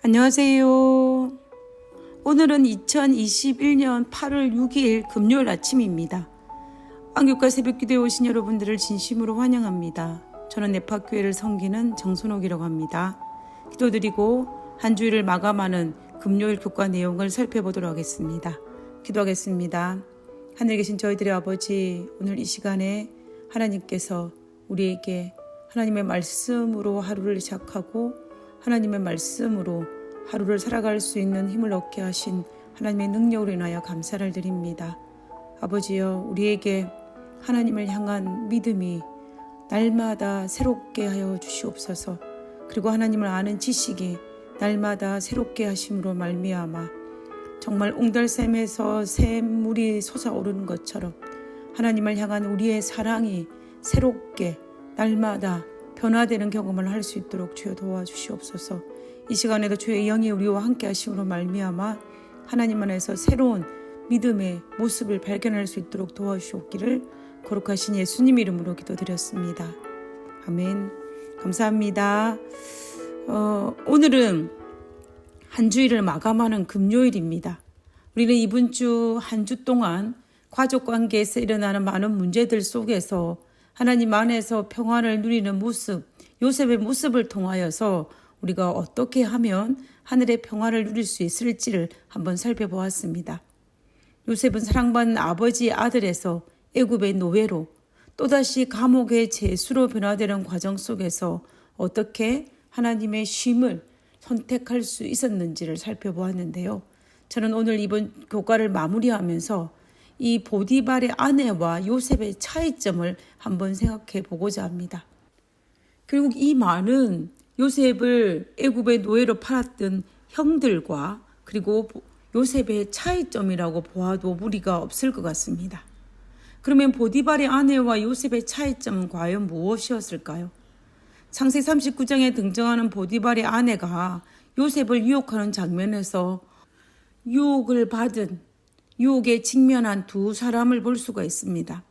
안녕하세요. 오늘은 2021년 8월 6일 금요일 아침입니다. 안교과 새벽기도에 오신 여러분들을 진심으로 환영합니다. 저는 네파교회를 섬기는 정순옥이라고 합니다. 기도드리고 한 주일을 마감하는 금요일 교과 내용을 살펴보도록 하겠습니다. 기도하겠습니다. 하늘에 계신 저희들의 아버지, 오늘 이 시간에 하나님께서 우리에게 하나님의 말씀으로 하루를 시작하고 하나님의 말씀으로 하루를 살아갈 수 있는 힘을 얻게 하신 하나님의 능력으로 인하여 감사를 드립니다. 아버지여, 우리에게 하나님을 향한 믿음이 날마다 새롭게 하여 주시옵소서. 그리고 하나님을 아는 지식이 날마다 새롭게 하심으로 말미암아 정말 옹달샘에서 샘물이 솟아오르는 것처럼 하나님을 향한 우리의 사랑이 새롭게 날마다 변화되는 경험을 할 수 있도록 주여 도와주시옵소서. 이 시간에도 주의 영이 우리와 함께 하심으로 말미암아 하나님 안에서 새로운 믿음의 모습을 발견할 수 있도록 도와주시옵기를 거룩하신 예수님 이름으로 기도드렸습니다. 아멘. 감사합니다. 오늘은 한 주일을 마감하는 금요일입니다. 우리는 이번 주 한 주 동안 가족관계에서 일어나는 많은 문제들 속에서 하나님 안에서 평안을 누리는 모습, 요셉의 모습을 통하여서 우리가 어떻게 하면 하늘의 평안을 누릴 수 있을지를 한번 살펴보았습니다. 요셉은 사랑받는 아버지의 아들에서 애굽의 노예로 또다시 감옥의 죄수로 변화되는 과정 속에서 어떻게 하나님의 쉼을 선택할 수 있었는지를 살펴보았는데요. 저는 오늘 이번 교과를 마무리하면서 이 보디발의 아내와 요셉의 차이점을 한번 생각해 보고자 합니다. 결국 이 말은 요셉을 애굽의 노예로 팔았던 형들과 그리고 요셉의 차이점이라고 보아도 무리가 없을 것 같습니다. 그러면 보디발의 아내와 요셉의 차이점은 과연 무엇이었을까요? 창세기 39장에 등장하는 보디발의 아내가 요셉을 유혹하는 장면에서 유혹에 직면한 두 사람을 볼 수가 있습니다.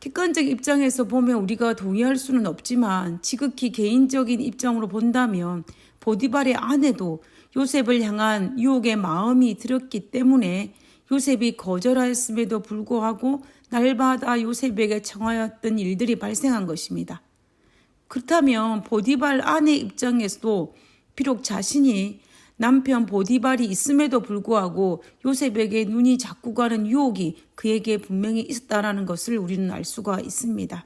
객관적 입장에서 보면 우리가 동의할 수는 없지만 지극히 개인적인 입장으로 본다면 보디발의 아내도 요셉을 향한 유혹의 마음이 들었기 때문에 요셉이 거절하였음에도 불구하고 날마다 요셉에게 청하였던 일들이 발생한 것입니다. 그렇다면 보디발 아내 입장에서도 비록 자신이 남편 보디발이 있음에도 불구하고 요셉에게 눈이 자꾸 가는 유혹이 그에게 분명히 있었다는 것을 우리는 알 수가 있습니다.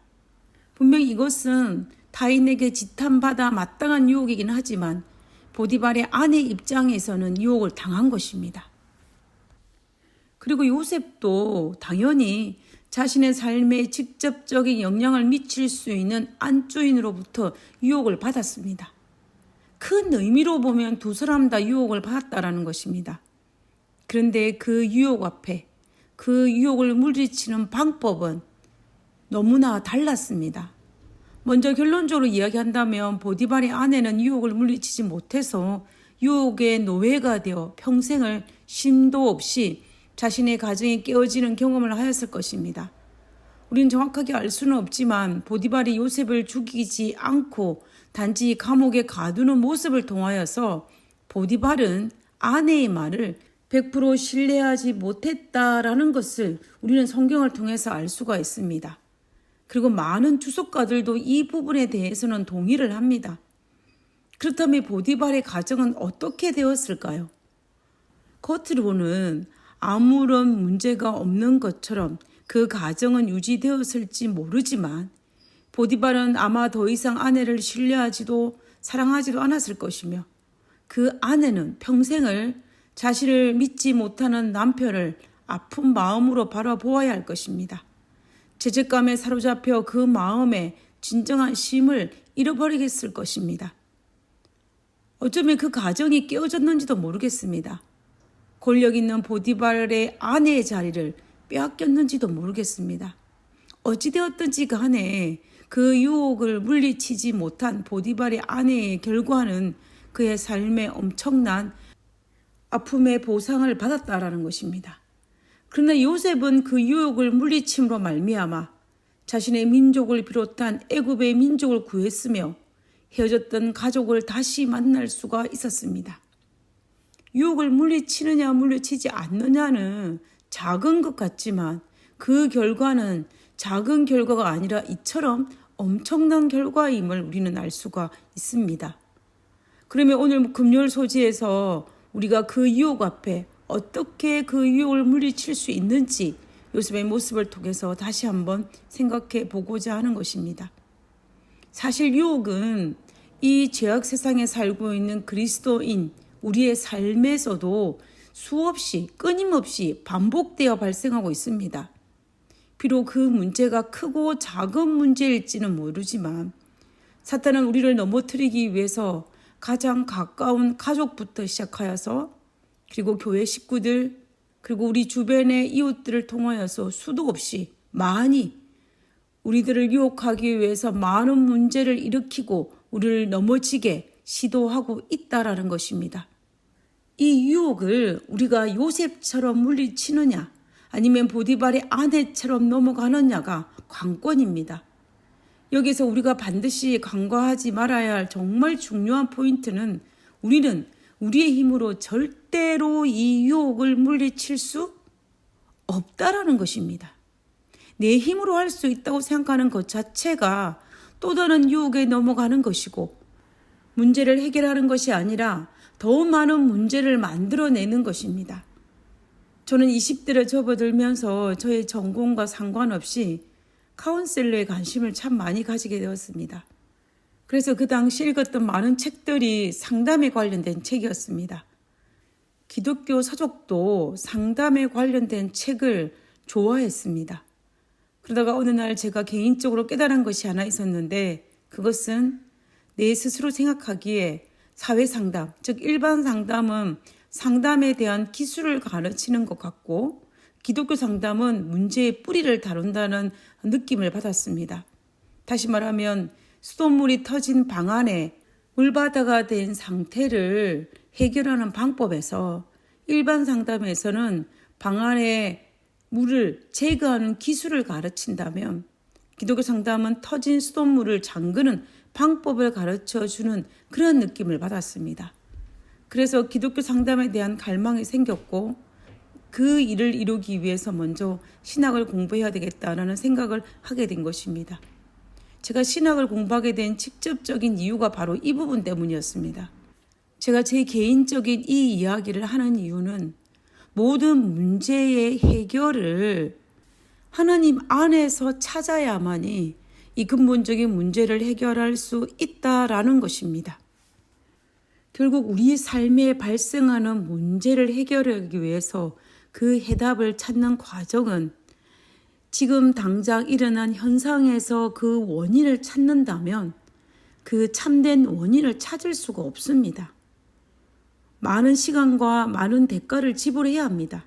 분명히 이것은 타인에게 지탄받아 마땅한 유혹이긴 하지만 보디발의 아내 입장에서는 유혹을 당한 것입니다. 그리고 요셉도 당연히 자신의 삶에 직접적인 영향을 미칠 수 있는 안주인으로부터 유혹을 받았습니다. 큰 의미로 보면 두 사람 다 유혹을 받았다라는 것입니다. 그런데 그 유혹 앞에 그 유혹을 물리치는 방법은 너무나 달랐습니다. 먼저 결론적으로 이야기한다면 보디발의 아내는 유혹을 물리치지 못해서 유혹의 노예가 되어 평생을 쉼도 없이 자신의 가정이 깨어지는 경험을 하였을 것입니다. 우리는 정확하게 알 수는 없지만 보디발이 요셉을 죽이지 않고 단지 감옥에 가두는 모습을 통하여서 보디발은 아내의 말을 100% 신뢰하지 못했다라는 것을 우리는 성경을 통해서 알 수가 있습니다. 그리고 많은 주석가들도 이 부분에 대해서는 동의를 합니다. 그렇다면 보디발의 가정은 어떻게 되었을까요? 겉으로는 아무런 문제가 없는 것처럼 그 가정은 유지되었을지 모르지만 보디발은 아마 더 이상 아내를 신뢰하지도 사랑하지도 않았을 것이며 그 아내는 평생을 자신을 믿지 못하는 남편을 아픈 마음으로 바라보아야 할 것입니다. 죄책감에 사로잡혀 그 마음에 진정한 쉼을 잃어버리겠을 것입니다. 어쩌면 그 가정이 깨어졌는지도 모르겠습니다. 권력 있는 보디발의 아내의 자리를 빼앗겼는지도 모르겠습니다. 어찌되었든지 간에 그 유혹을 물리치지 못한 보디발의 아내의 결과는 그의 삶에 엄청난 아픔의 보상을 받았다라는 것입니다. 그러나 요셉은 그 유혹을 물리침으로 말미암아 자신의 민족을 비롯한 애굽의 민족을 구했으며 헤어졌던 가족을 다시 만날 수가 있었습니다. 유혹을 물리치느냐 물리치지 않느냐는 작은 것 같지만 그 결과는 작은 결과가 아니라 이처럼 엄청난 결과임을 우리는 알 수가 있습니다. 그러면 오늘 금요일 소지에서 우리가 그 유혹 앞에 어떻게 그 유혹을 물리칠 수 있는지 요셉의 모습을 통해서 다시 한번 생각해 보고자 하는 것입니다. 사실 유혹은 이 죄악 세상에 살고 있는 그리스도인 우리의 삶에서도 수없이 끊임없이 반복되어 발생하고 있습니다. 비록 그 문제가 크고 작은 문제일지는 모르지만 사탄은 우리를 넘어뜨리기 위해서 가장 가까운 가족부터 시작하여서 그리고 교회 식구들 그리고 우리 주변의 이웃들을 통하여서 수도 없이 많이 우리들을 유혹하기 위해서 많은 문제를 일으키고 우리를 넘어지게 시도하고 있다라는 것입니다. 이 유혹을 우리가 요셉처럼 물리치느냐 아니면 보디발의 아내처럼 넘어가느냐가 관건입니다. 여기서 우리가 반드시 간과하지 말아야 할 정말 중요한 포인트는 우리는 우리의 힘으로 절대로 이 유혹을 물리칠 수 없다라는 것입니다. 내 힘으로 할 수 있다고 생각하는 것 자체가 또 다른 유혹에 넘어가는 것이고 문제를 해결하는 것이 아니라 더 많은 문제를 만들어내는 것입니다. 저는 20대를 접어들면서 저의 전공과 상관없이 카운셀러에 관심을 참 많이 가지게 되었습니다. 그래서 그 당시 읽었던 많은 책들이 상담에 관련된 책이었습니다. 기독교 서적도 상담에 관련된 책을 좋아했습니다. 그러다가 어느 날 제가 개인적으로 깨달은 것이 하나 있었는데 그것은 내 스스로 생각하기에 사회상담, 즉 일반 상담은 상담에 대한 기술을 가르치는 것 같고 기독교 상담은 문제의 뿌리를 다룬다는 느낌을 받았습니다. 다시 말하면 수돗물이 터진 방 안에 물바다가 된 상태를 해결하는 방법에서 일반 상담에서는 방 안에 물을 제거하는 기술을 가르친다면 기독교 상담은 터진 수돗물을 잠그는 방법을 가르쳐주는 그런 느낌을 받았습니다. 그래서 기독교 상담에 대한 갈망이 생겼고 그 일을 이루기 위해서 먼저 신학을 공부해야 되겠다라는 생각을 하게 된 것입니다. 제가 신학을 공부하게 된 직접적인 이유가 바로 이 부분 때문이었습니다. 제가 제 개인적인 이 이야기를 하는 이유는 모든 문제의 해결을 하나님 안에서 찾아야만이 이 근본적인 문제를 해결할 수 있다라는 것입니다. 결국 우리 삶에 발생하는 문제를 해결하기 위해서 그 해답을 찾는 과정은 지금 당장 일어난 현상에서 그 원인을 찾는다면 그 참된 원인을 찾을 수가 없습니다. 많은 시간과 많은 대가를 지불해야 합니다.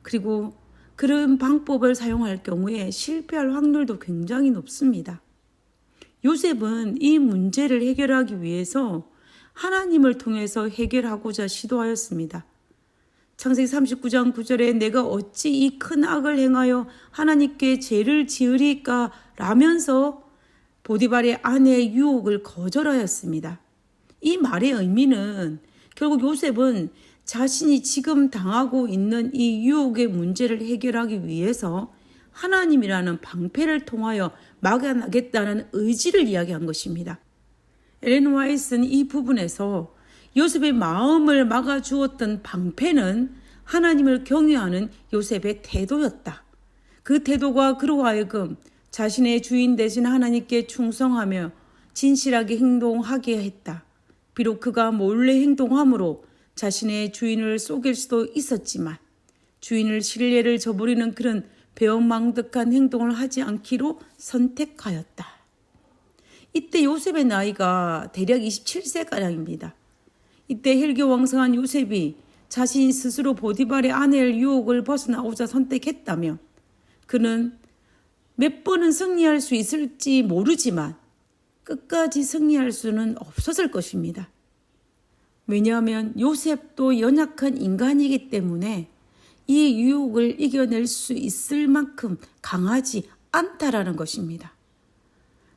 그리고 그런 방법을 사용할 경우에 실패할 확률도 굉장히 높습니다. 요셉은 이 문제를 해결하기 위해서 하나님을 통해서 해결하고자 시도하였습니다. 창세기 39장 9절에 내가 어찌 이 큰 악을 행하여 하나님께 죄를 지으리까 라면서 보디발의 아내의 유혹을 거절하였습니다. 이 말의 의미는 결국 요셉은 자신이 지금 당하고 있는 이 유혹의 문제를 해결하기 위해서 하나님이라는 방패를 통하여 막아나겠다는 의지를 이야기한 것입니다. 엘렌 화이트는 이 부분에서 요셉의 마음을 막아주었던 방패는 하나님을 경외하는 요셉의 태도였다. 그 태도가 그로 하여금 자신의 주인 되신 하나님께 충성하며 진실하게 행동하게 했다. 비록 그가 몰래 행동함으로 자신의 주인을 속일 수도 있었지만 주인을 신뢰를 저버리는 그런 배은망덕한 행동을 하지 않기로 선택하였다. 이때 요셉의 나이가 대략 27세가량입니다. 이때 혈기왕성한 요셉이 자신 스스로 보디발의 아내의 유혹을 벗어나고자 선택했다면 그는 몇 번은 승리할 수 있을지 모르지만 끝까지 승리할 수는 없었을 것입니다. 왜냐하면 요셉도 연약한 인간이기 때문에 이 유혹을 이겨낼 수 있을 만큼 강하지 않다라는 것입니다.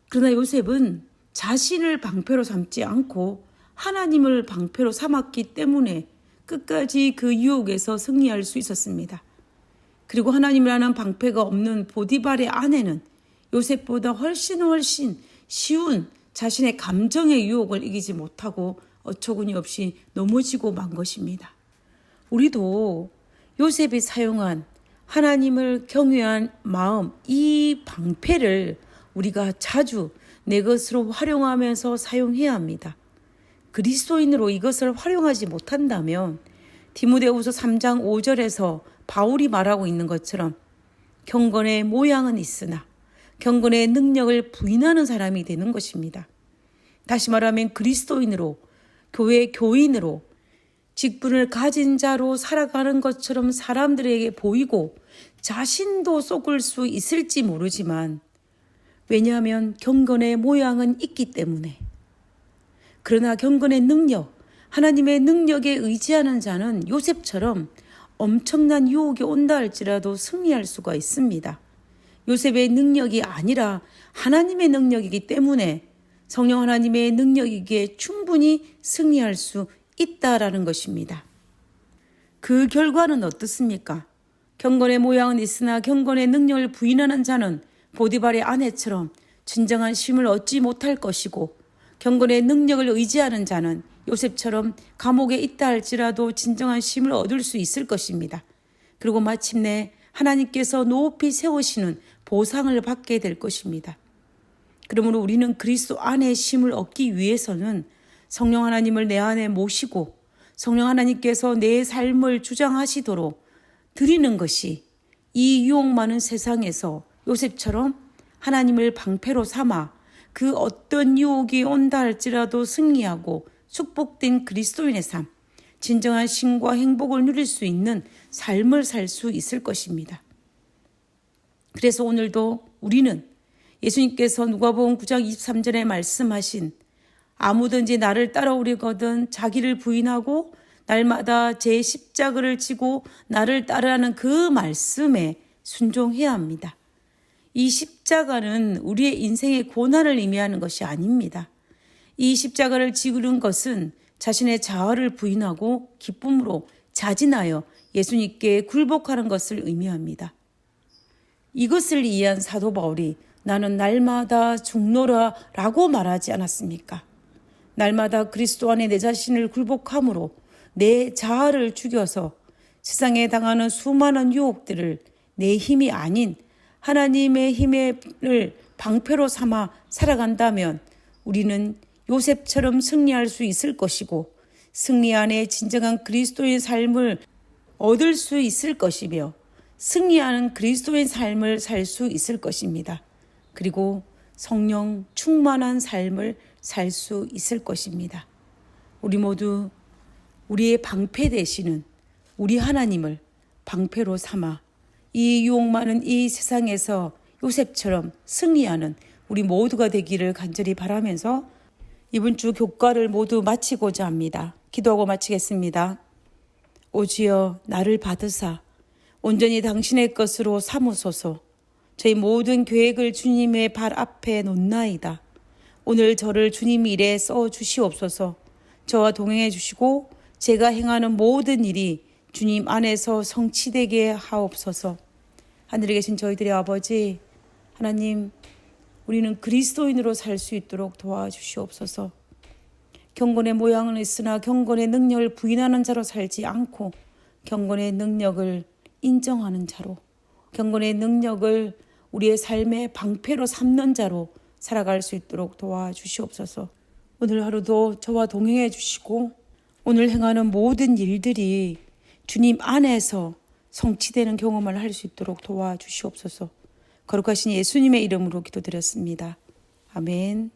그러나 요셉은 자신을 방패로 삼지 않고 하나님을 방패로 삼았기 때문에 끝까지 그 유혹에서 승리할 수 있었습니다. 그리고 하나님이라는 방패가 없는 보디발의 아내는 요셉보다 훨씬 쉬운 자신의 감정의 유혹을 이기지 못하고 어처구니 없이 넘어지고 만 것입니다. 우리도 요셉이 사용한 하나님을 경외한 마음, 이 방패를 우리가 자주 내 것으로 활용하면서 사용해야 합니다. 그리스도인으로 이것을 활용하지 못한다면 디모데후서 3장 5절에서 바울이 말하고 있는 것처럼 경건의 모양은 있으나 경건의 능력을 부인하는 사람이 되는 것입니다. 다시 말하면 그리스도인으로, 교회 교인으로, 직분을 가진 자로 살아가는 것처럼 사람들에게 보이고 자신도 속을 수 있을지 모르지만, 왜냐하면 경건의 모양은 있기 때문에. 그러나 경건의 능력, 하나님의 능력에 의지하는 자는 요셉처럼 엄청난 유혹이 온다 할지라도 승리할 수가 있습니다. 요셉의 능력이 아니라 하나님의 능력이기 때문에 성령 하나님의 능력이기에 충분히 승리할 수 있다라는 것입니다. 그 결과는 어떻습니까? 경건의 모양은 있으나 경건의 능력을 부인하는 자는 보디발의 아내처럼 진정한 쉼을 얻지 못할 것이고, 경건의 능력을 의지하는 자는 요셉처럼 감옥에 있다 할지라도 진정한 쉼을 얻을 수 있을 것입니다. 그리고 마침내 하나님께서 높이 세우시는 보상을 받게 될 것입니다. 그러므로 우리는 그리스도 안에 쉼을 얻기 위해서는 성령 하나님을 내 안에 모시고 성령 하나님께서 내 삶을 주장하시도록 드리는 것이 이 유혹 많은 세상에서 요셉처럼 하나님을 방패로 삼아 그 어떤 유혹이 온다 할지라도 승리하고 축복된 그리스도인의 삶, 진정한 쉼과 행복을 누릴 수 있는 삶을 살 수 있을 것입니다. 그래서 오늘도 우리는 예수님께서 누가복음 9장 23절에 말씀하신 아무든지 나를 따라오려거든 자기를 부인하고 날마다 제 십자가를 지고 나를 따르라는 그 말씀에 순종해야 합니다. 이 십자가는 우리의 인생의 고난을 의미하는 것이 아닙니다. 이 십자가를 지는 것은 자신의 자아를 부인하고 기쁨으로 자진하여 예수님께 굴복하는 것을 의미합니다. 이것을 이해한 사도 바울이 나는 날마다 죽노라 라고 말하지 않았습니까? 날마다 그리스도 안에 내 자신을 굴복함으로 내 자아를 죽여서 세상에 당하는 수많은 유혹들을 내 힘이 아닌 하나님의 힘을 방패로 삼아 살아간다면 우리는 요셉처럼 승리할 수 있을 것이고, 승리 안에 진정한 그리스도의 삶을 얻을 수 있을 것이며 승리하는 그리스도의 삶을 살 수 있을 것입니다. 그리고 성령 충만한 삶을 살 수 있을 것입니다. 우리 모두 우리의 방패 되시는 우리 하나님을 방패로 삼아 이 유혹 많은 이 세상에서 요셉처럼 승리하는 우리 모두가 되기를 간절히 바라면서 이번 주 교과를 모두 마치고자 합니다. 기도하고 마치겠습니다. 오 주여, 나를 받으사 온전히 당신의 것으로 삼으소서. 저희 모든 계획을 주님의 발 앞에 놓나이다. 오늘 저를 주님 일에 써 주시옵소서. 저와 동행해 주시고 제가 행하는 모든 일이 주님 안에서 성취되게 하옵소서. 하늘에 계신 저희들의 아버지 하나님, 우리는 그리스도인으로 살 수 있도록 도와주시옵소서. 경건의 모양은 있으나 경건의 능력을 부인하는 자로 살지 않고 경건의 능력을 인정하는 자로, 경건의 능력을 우리의 삶의 방패로 삼는 자로 살아갈 수 있도록 도와주시옵소서. 오늘 하루도 저와 동행해 주시고 오늘 행하는 모든 일들이 주님 안에서 성취되는 경험을 할 수 있도록 도와주시옵소서. 거룩하신 예수님의 이름으로 기도드렸습니다. 아멘.